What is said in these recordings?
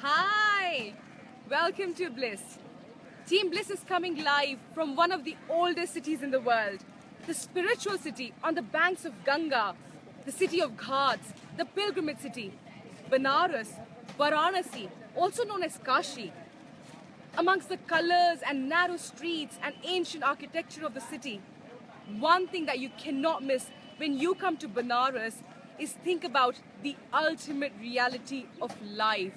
Hi! Welcome to Bliss. Team Bliss is coming live from one of the oldest cities in the world, the spiritual city on the banks of Ganga, the city of Ghats, the pilgrimage city, Banaras, Varanasi, also known as Kashi. Amongst the colors and narrow streets and ancient architecture of the city, one thing that you cannot miss when you come to Banaras is think about the ultimate reality of life.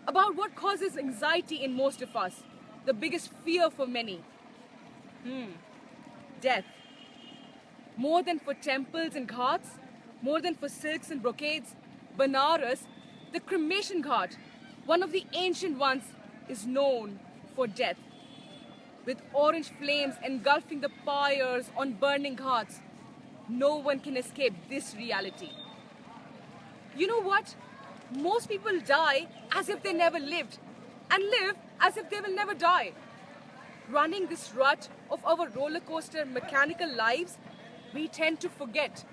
About what causes anxiety in most of us, the biggest fear for many. Death. More than for temples and ghats, more than for silks and brocades, Banaras, the cremation ghat, one of the ancient ones, is known for death. With orange flames engulfing the pyres on burning ghats, no one can escape this reality. You know what? Most people die as if they never lived and live as if they will never die. Running this rut of our roller coaster mechanical lives, we tend to forget.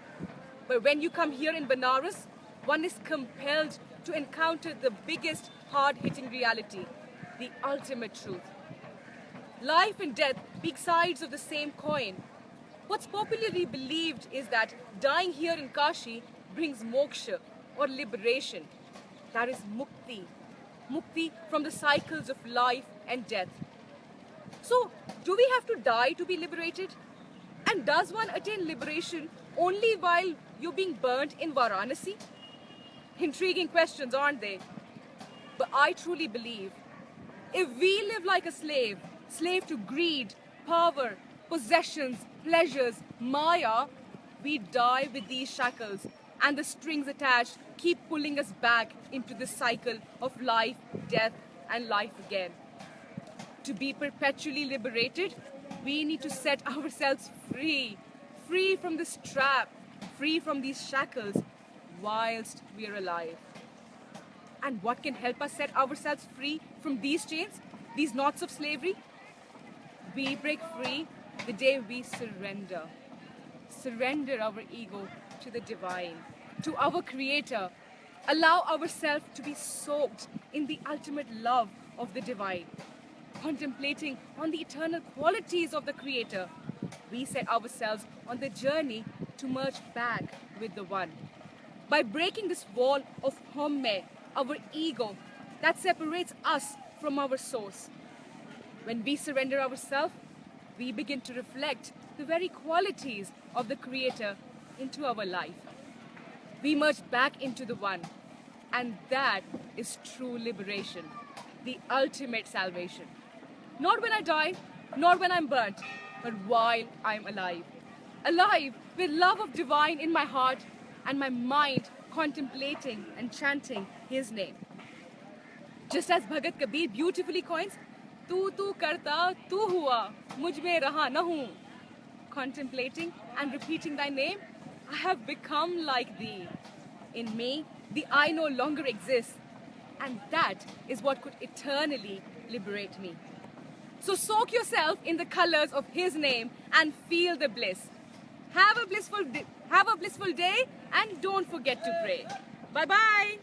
But when you come here in Banaras, one is compelled to encounter the biggest hard-hitting reality, the ultimate truth. Life and death being sides of the same coin. What's popularly believed is that dying here in Kashi brings moksha or liberation. That is mukti. Mukti from the cycles of life and death. So, do we have to die to be liberated? And does one attain liberation only while you're being burnt in Varanasi? Intriguing questions, aren't they? But I truly believe if we live like a slave, slave to greed, power, possessions, pleasures, maya, we die with these shackles and the strings attached keep pulling us back into the cycle of life, death, and life again. To be perpetually liberated, we need to set ourselves free, free from this trap, free from these shackles, whilst we are alive. And what can help us set ourselves free from these chains, these knots of slavery? We break free the day we surrender. Surrender our ego to the divine, to our Creator. Allow ourselves to be soaked in the ultimate love of the divine. Contemplating on the eternal qualities of the Creator, we set ourselves on the journey to merge back with the One. By breaking this wall of homme, our ego, that separates us from our source. When we surrender ourselves, we begin to reflect the very qualities of the Creator into our life. We merge back into the One, and that is true liberation, the ultimate salvation. Not when I die, not when I'm burnt, but while I'm alive. Alive with love of divine in my heart and my mind contemplating and chanting His name. Just as Bhagat Kabir beautifully coins, "Tu karta, tu hua, mujh mein raha na hu." Contemplating and repeating thy name, I have become like thee. In me, the I no longer exists, and that is what could eternally liberate me. So soak yourself in the colors of His name and feel the bliss. Have a blissful day and don't forget to pray. Bye-bye.